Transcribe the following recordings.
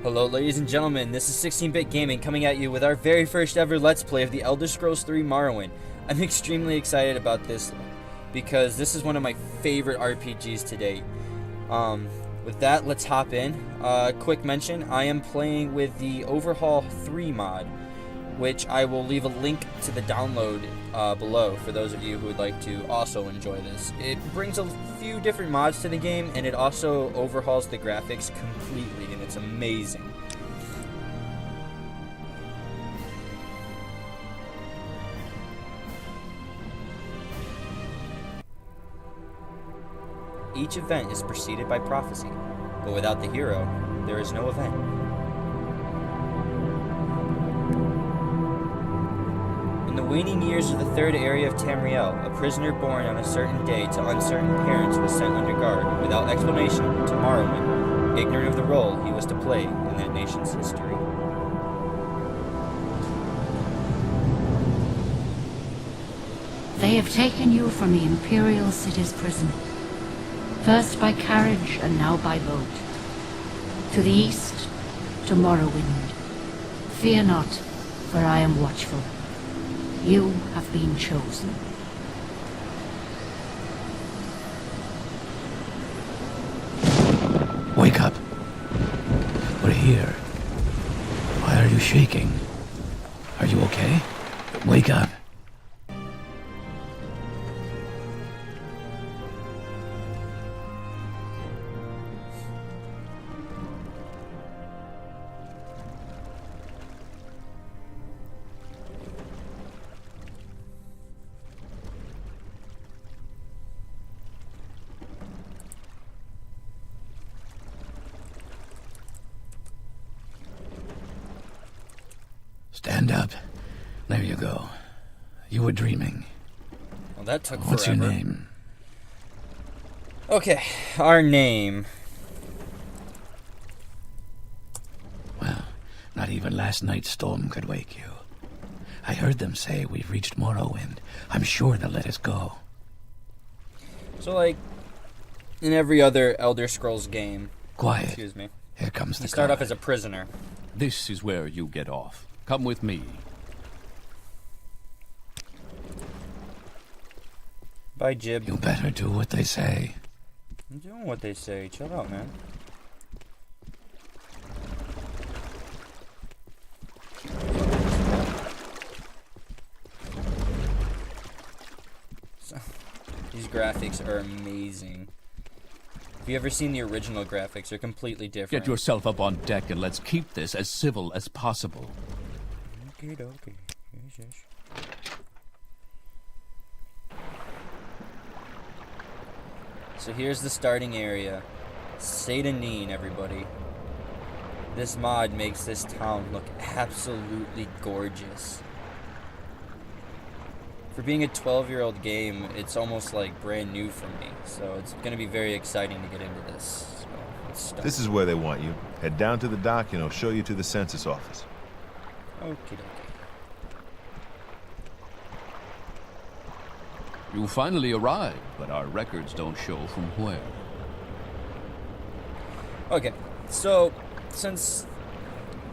Hello ladies and gentlemen, this is 16-Bit Gaming coming at you with our very first ever Let's Play of The Elder Scrolls 3 Morrowind. I'm extremely excited about this because this is one of my favorite RPGs to date. With that, let's hop in. Quick mention, I am playing with the Overhaul 3 mod, which I will leave a link to the download below for those of you who would like to also enjoy this. It brings a few different mods to the game, and it also overhauls the graphics completely, and it's amazing. Each event is preceded by prophecy, but without the hero, there is no event. In the waning years of the third area of Tamriel, a prisoner born on a certain day to uncertain parents was sent under guard, without explanation, to Morrowind, ignorant of the role he was to play in that nation's history. They have taken you from the Imperial City's prison, first by carriage and now by boat, to the east, to Morrowind. Fear not, for I am watchful. You have been chosen. Wake up. We're here. Why are you shaking? Are you okay? Wake up. Stand up. There you go. You were dreaming. Well, that took What's forever. your name? Okay, our name. Well, not even last night's storm could wake you. I heard them say we've reached Morrowind. I'm sure they'll let us go. So, like, in every other Elder Scrolls game, Quiet. excuse me, Here comes the you start car. off as a prisoner. This is where you get off. Come with me. Bye, Jib. You better do what they say. I'm doing what they say. Chill out, man. So, these graphics are amazing. If you ever seen the original graphics, they're completely different. Get yourself up on deck and let's keep this as civil as possible. Okay. Yes. So here's the starting area. Satanine, everybody. This mod makes this town look absolutely gorgeous. For being a 12-year-old game, it's almost like brand new for me. So it's going to be very exciting to get into this. So let's start. This is where they want you. Head down to the dock and I'll show you to the census office. Okay. You finally arrived, but our records don't show from where. Okay, so since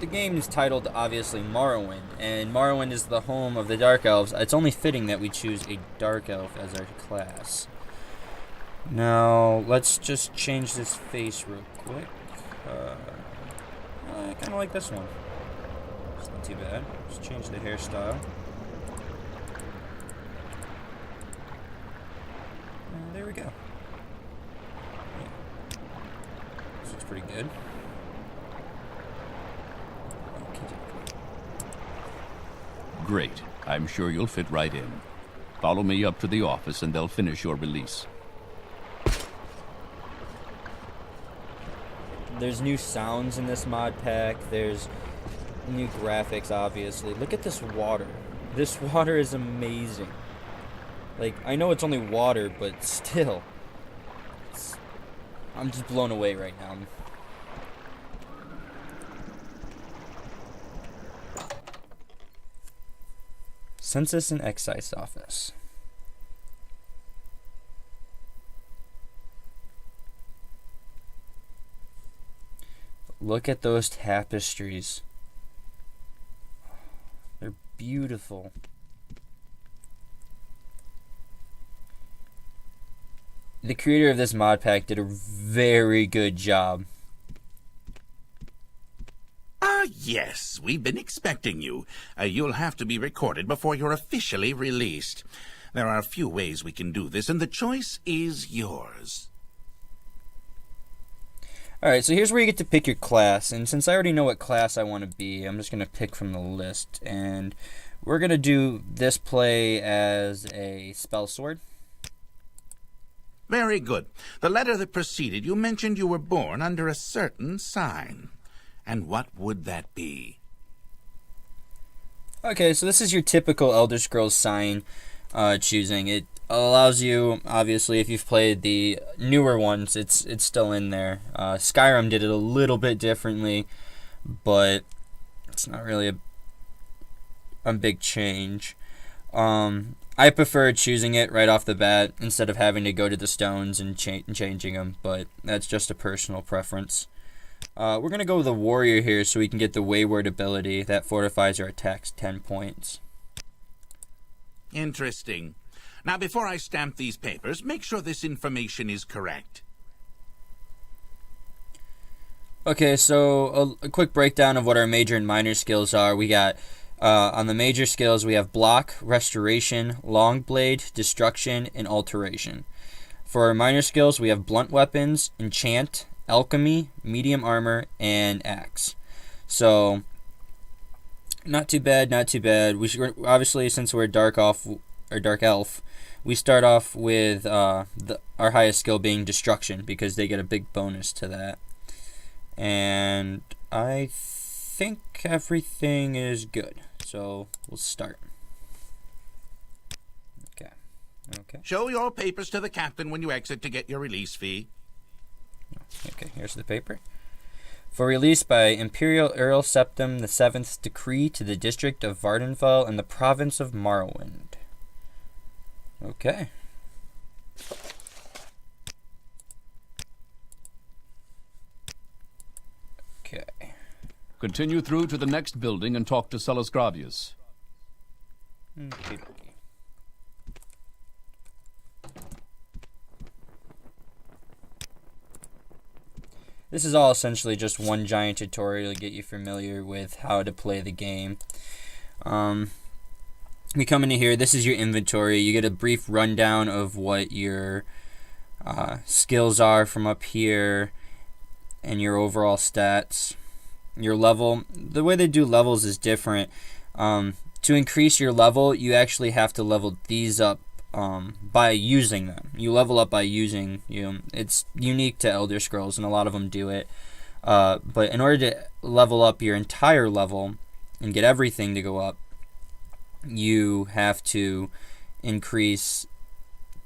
the game is titled obviously Morrowind, and Morrowind is the home of the Dark Elves, it's only fitting that we choose a Dark Elf as our class. Now, let's just change this face real quick. I kind of like this one. It's not too bad. Just change the hairstyle. And there we go. Yeah. This looks pretty good. Great. I'm sure you'll fit right in. Follow me up to the office and they'll finish your release. There's new sounds in this mod pack. There's new graphics, obviously. Look at this water. This water is amazing. Like, I know it's only water, but still. I'm just blown away right now. Census and Excise Office. Look at those tapestries. They're beautiful. The creator of this mod pack did a very good job. Yes, we've been expecting you. You'll have to be recorded before you're officially released. There are a few ways we can do this, and the choice is yours. Alright, so here's where you get to pick your class, and since I already know what class I want to be, I'm just going to pick from the list, and we're going to do this play as a spell sword. Very good. The letter that preceded you mentioned you were born under a certain sign. And what would that be? Okay, so this is your typical Elder Scrolls sign choosing. It allows you, obviously, if you've played the newer ones, it's still in there. Skyrim did it a little bit differently, but it's not really a big change. I prefer choosing it right off the bat instead of having to go to the stones and changing them, but that's just a personal preference. We're going to go with a warrior here so we can get the wayward ability that fortifies our attacks 10 points. Interesting. Now, before I stamp these papers, make sure this information is correct. Okay, so a quick breakdown of what our major and minor skills are. We got, on the major skills, we have block, restoration, long blade, destruction, and alteration. For our minor skills, we have blunt weapons, enchant, alchemy, medium armor, and axe. So, not too bad, not too bad. We should, obviously, since we're dark elf, we start off with our highest skill being destruction because they get a big bonus to that. And I think everything is good, so we'll start. Okay. Show your papers to the captain when you exit to get your release fee. Okay, here's the paper. For release by Imperial Earl Septim the Seventh's decree to the district of Vardenfell in the province of Morrowind. Okay. Okay. Continue through to the next building and talk to Celes Gravius. Okay. This is all essentially just one giant tutorial to get you familiar with how to play the game. We come into here, this is your inventory. You get a brief rundown of what your skills are from up here and your overall stats. Your level, the way they do levels is different. To increase your level, you actually have to level these up by using them. You level up by using it's unique to Elder Scrolls, and a lot of them do it. But in order to level up your entire level and get everything to go up, you have to increase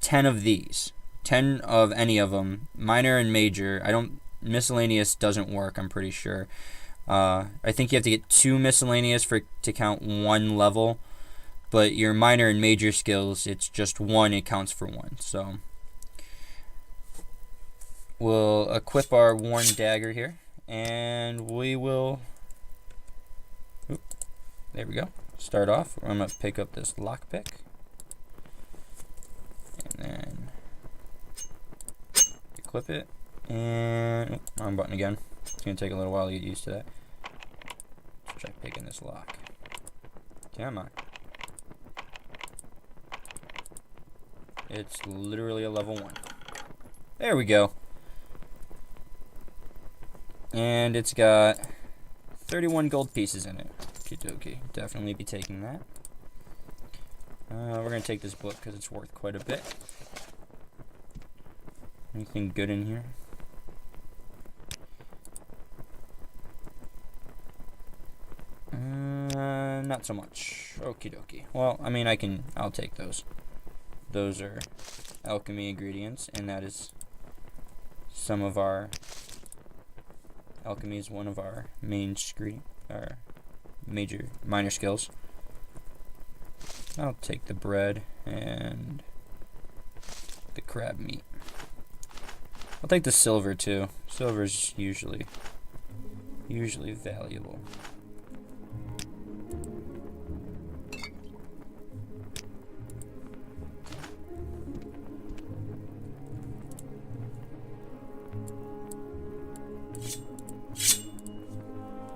10 of these. 10 of any of them, minor and major. Miscellaneous doesn't work, I'm pretty sure. I think you have to get 2 miscellaneous to count 1 level. But your minor and major skills, it's just 1, it counts for 1. So we'll equip our worn dagger here, and we will, there we go. Start off, I'm going to pick up this lockpick, and then equip it, and wrong button again. It's going to take a little while to get used to that. Let's try picking this lock. Come on. It's literally a level 1. There we go. And it's got 31 gold pieces in it. Okie, definitely be taking that. We're going to take this book because it's worth quite a bit. Anything good in here? Not so much. Okie dokie. Well, I mean, I'll take those. Those are alchemy ingredients, and that is some of our alchemy is one of our minor skills. I'll take the bread and the crab meat. I'll take the silver too. Silver's usually Usually valuable.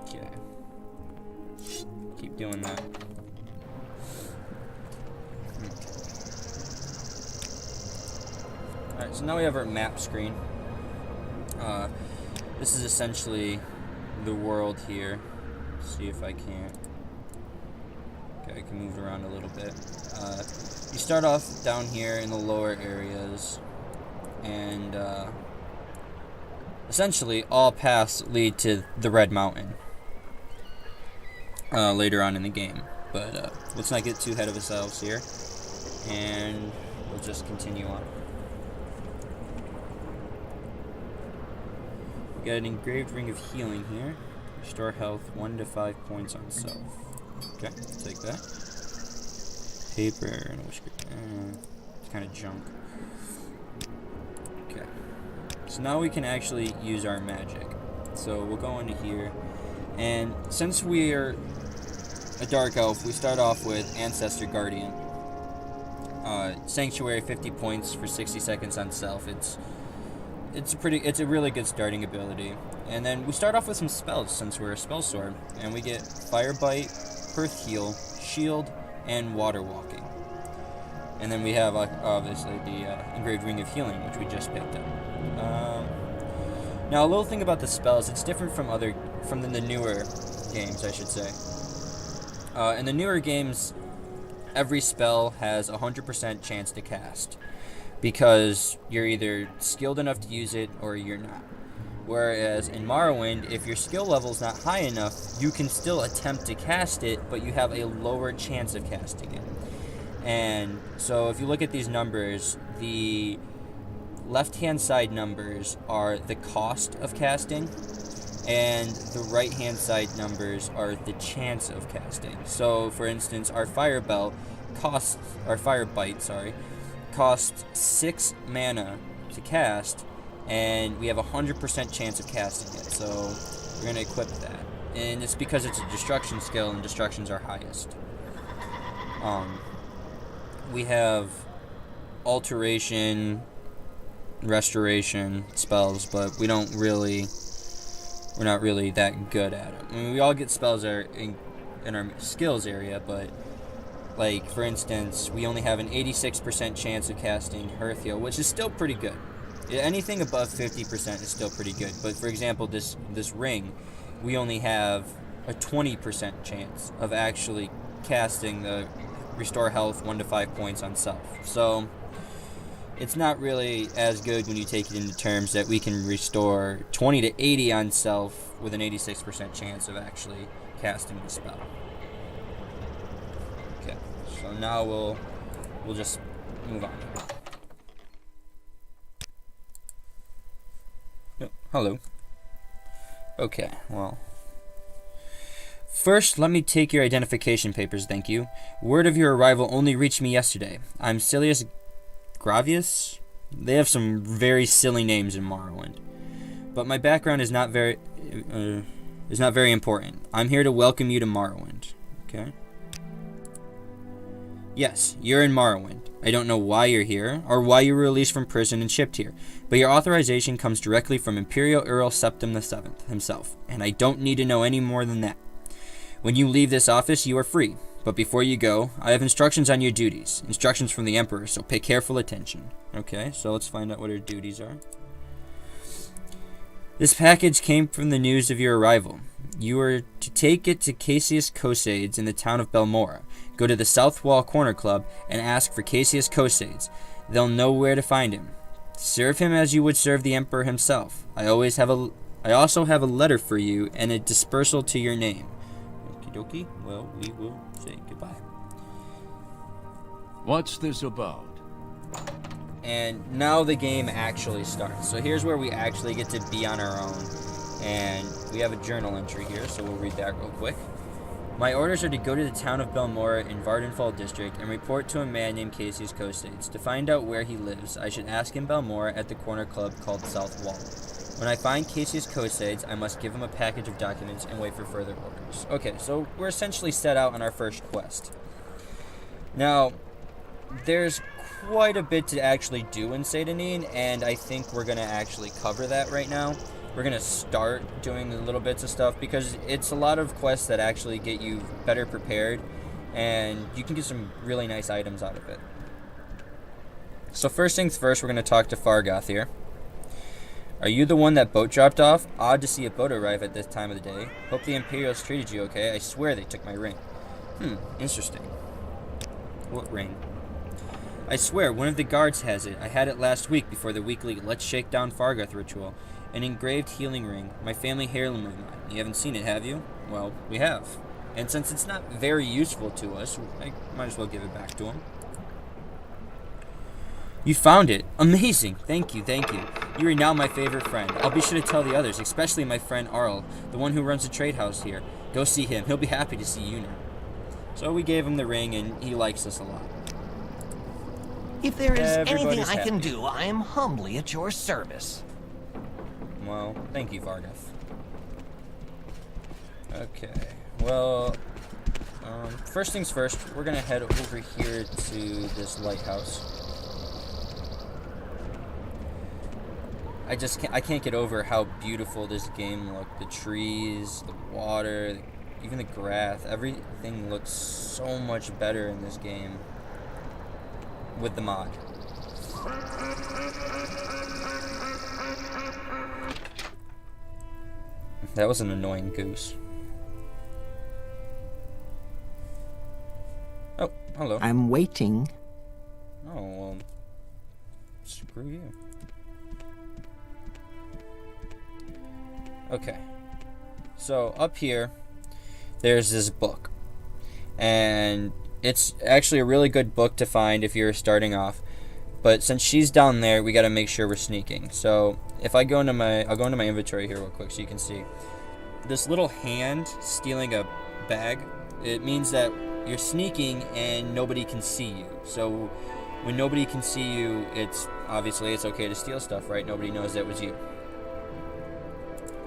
Okay. Keep doing that. Alright, so now we have our map screen. This is essentially the world here. Let's see if I can't. Okay, I can move it around a little bit. You start off down here in the lower areas, and essentially all paths lead to the Red Mountain later on in the game. But let's not get too ahead of ourselves here, and we'll just continue on. We got an engraved ring of healing here. Restore health 1 to 5 points on self. Okay, take that. Paper and a whisker. It's kind of junk. Okay. So now we can actually use our magic. So we'll go into here. And since we're a dark elf, we start off with Ancestor Guardian. Sanctuary 50 points for 60 seconds on self. It's a really good starting ability. And then we start off with some spells since we're a spell sword, and we get Fire Bite, Earth Heal, Shield, and Water Walking. And then we have obviously the Engraved Ring of Healing, which we just picked up. Now a little thing about the spells, it's different from the newer games, I should say. In the newer games, every spell has a 100% chance to cast, because you're either skilled enough to use it or you're not. Whereas in Morrowind, if your skill level's not high enough, you can still attempt to cast it, but you have a lower chance of casting it. And so if you look at these numbers, the left-hand side numbers are the cost of casting, and the right-hand side numbers are the chance of casting. So for instance, our Fire Bite, costs 6 mana to cast, and we have a 100% chance of casting it. So we're going to equip that. And it's because it's a destruction skill, and destructions are highest. We have alteration, restoration spells, but we're not really that good at them. I mean, we all get spells that are in our skills area, but like, for instance, we only have an 86% chance of casting Earth Heal, which is still pretty good. Anything above 50% is still pretty good. But for example, this ring, we only have a 20% chance of actually casting the Restore Health 1 to 5 points on self. So it's not really as good when you take it into terms that we can restore 20 to 80 on self with an 86% chance of actually casting the spell. Okay, so now we'll just move on. Oh, hello. Okay, well. First, let me take your identification papers, thank you. Word of your arrival only reached me yesterday. I'm Silius Gravius? They have some very silly names in Morrowind. But my background is not very important. I'm here to welcome you to Morrowind. Okay? Yes, you're in Morrowind. I don't know why you're here, or why you were released from prison and shipped here, but your authorization comes directly from Imperial Earl Septim VII himself, and I don't need to know any more than that. When you leave this office, you are free, but before you go, I have instructions on your duties. Instructions from the Emperor, so pay careful attention. Okay, so let's find out what our duties are. This package came from the news of your arrival. You are to take it to Cassius Cosades in the town of Belmora. Go to the South Wall Corner Club and ask for Cassius Cosades. They'll know where to find him. Serve him as you would serve the Emperor himself. I also have a letter for you and a dispersal to your name. Okie dokie. Well, we will say goodbye. What's this about? And now the game actually starts. So here's where we actually get to be on our own. And we have a journal entry here, so we'll read that real quick. My orders are to go to the town of Belmora in Vardenfall district and report to a man named Cassius Cosades. To find out where he lives, I should ask in Belmora at the corner club called South Wall. When I find Casey's Cosades, I must give him a package of documents and wait for further orders. Okay, so we're essentially set out on our first quest. Now, there's quite a bit to actually do in Satanin, and I think we're going to actually cover that right now. We're going to start doing the little bits of stuff because it's a lot of quests that actually get you better prepared, and you can get some really nice items out of it. So first things first, we're going to talk to Fargoth here. Are you the one that boat dropped off? Odd to see a boat arrive at this time of the day. Hope the Imperials treated you okay. I swear they took my ring. Interesting. What ring? I swear, one of the guards has it. I had it last week before the weekly Let's Shake Down Fargoth ritual. An engraved healing ring. My family heirloom of mine. You haven't seen it, have you? Well, we have. And since it's not very useful to us, I might as well give it back to him. You found it. Amazing. Thank you, thank you. You are now my favorite friend. I'll be sure to tell the others, especially my friend Arl, the one who runs the trade house here. Go see him. He'll be happy to see you now. So we gave him the ring, and he likes us a lot. If there is anything Everybody's I can happy. do, I am humbly at your service. Well, thank you, Fargoth. Okay. Well, first things first, we're going to head over here to this lighthouse. I can't get over how beautiful this game looked. The trees, the water, even the grass, everything looks so much better in this game with the mod. That was an annoying goose. Oh, hello. I'm waiting. Oh, well, screw you. Okay, so up here, there's this book, and it's actually a really good book to find if you're starting off, but since she's down there, we gotta make sure we're sneaking. So if I'll go into my inventory here real quick so you can see. This little hand stealing a bag, it means that you're sneaking and nobody can see you. So when nobody can see you, it's okay to steal stuff, right? Nobody knows that was you.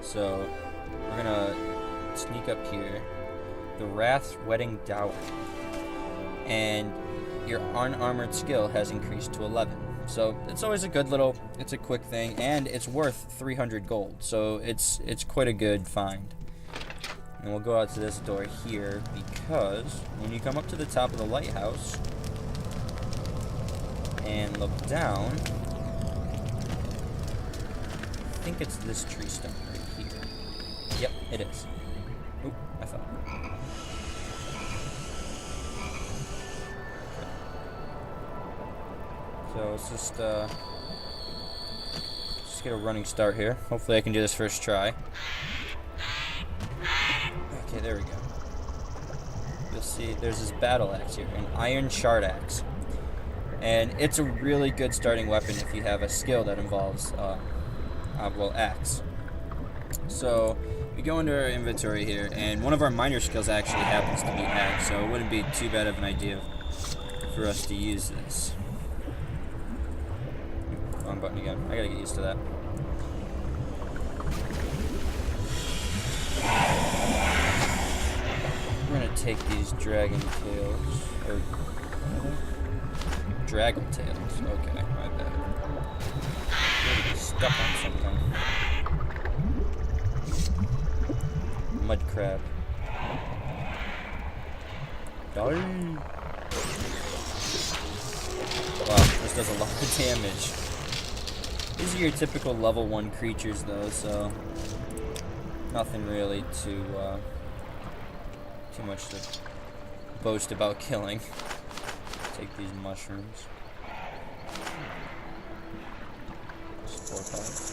So we're gonna sneak up here. The Wrath's Wedding Dowry. And your unarmored skill has increased to 11. So it's always it's a quick thing, and it's worth 300 gold. So it's quite a good find. And we'll go out to this door here because when you come up to the top of the lighthouse and look down, I think it's this tree stump right here. Yep, it is. Oop, I thought. So let's just get a running start here. Hopefully I can do this first try. Okay, there we go. You'll see there's this battle axe here, an iron shard axe. And it's a really good starting weapon if you have a skill that involves, axe. So we go into our inventory here, and one of our minor skills actually happens to be axe, so it wouldn't be too bad of an idea for us to use this. Wrong button again. I gotta get used to that. We're gonna take these dragon tails, or draggle tails. Okay, my bad. Really stuck on something. Mud crab. Die. Wow, this does a lot of damage. These are your typical level 1 creatures though, so nothing really too much to boast about killing. Take these mushrooms. Spore pods.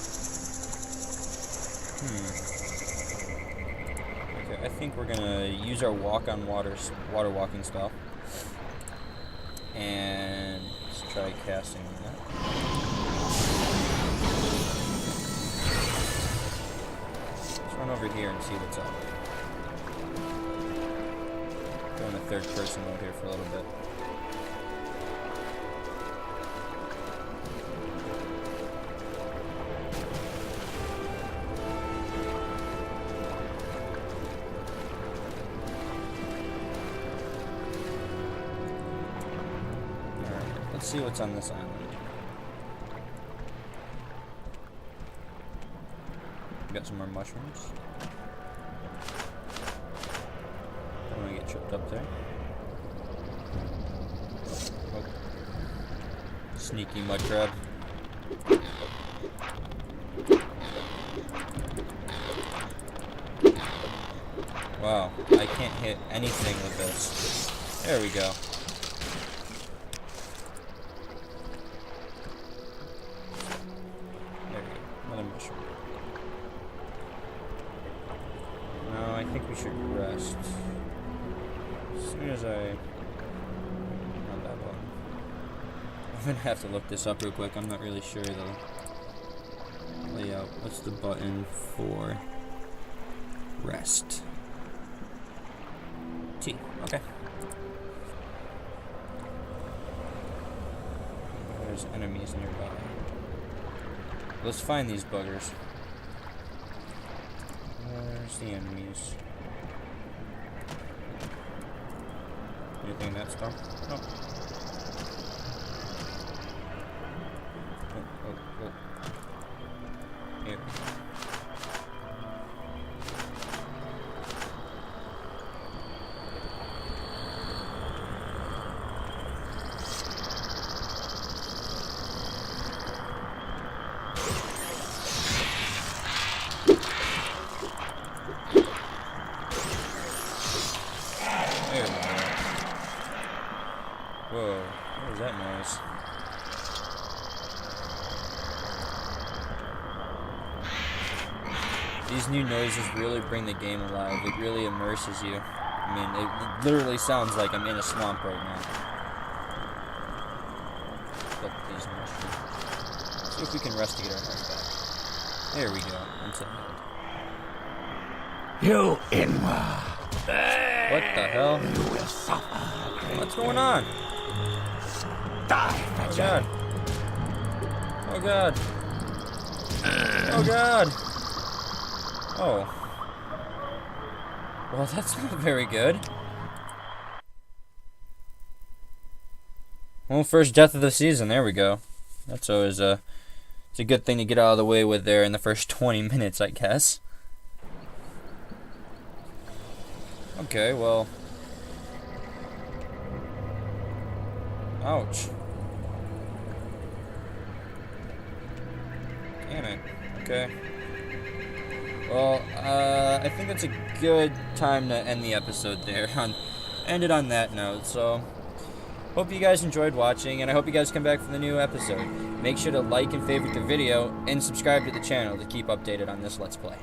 Okay, I think we're gonna use our water walking spell. And let's try casting that. Let's run over here and see what's up. Go in the third person mode here for a little bit. Let's see what's on this island. We got some more mushrooms. Don't want to get tripped up there. Oh. Sneaky mud crab. Wow, I can't hit anything with this. There we go. There we go. Another mushroom. No, I think we should rest. As soon as not that one. I'm gonna have to look this up real quick. I'm not really sure the layout. What's the button for rest? T. Okay. There's enemies nearby. Let's find these buggers. Where's the enemies? Anything in that stuff? Nope. Oh. Here. Whoa, what was that noise? These new noises really bring the game alive. It really immerses you. I mean, it literally sounds like I'm in a swamp right now. Look at these mushrooms. See if we can rest to get our health back. There we go. Until You Inwa. what the hell? You will suffer. What's going on? Die, Oh Fetcher. god. Oh god. Oh god. Oh. Well, that's not very good. Well, first death of the season. There we go. That's always it's a good thing to get out of the way with there in the first 20 minutes, I guess. Okay, well. Ouch. Damn it. Okay. Well, I think that's a good time to end the episode there. End it on that note. So, hope you guys enjoyed watching, and I hope you guys come back for the new episode. Make sure to like and favorite the video, and subscribe to the channel to keep updated on this Let's Play.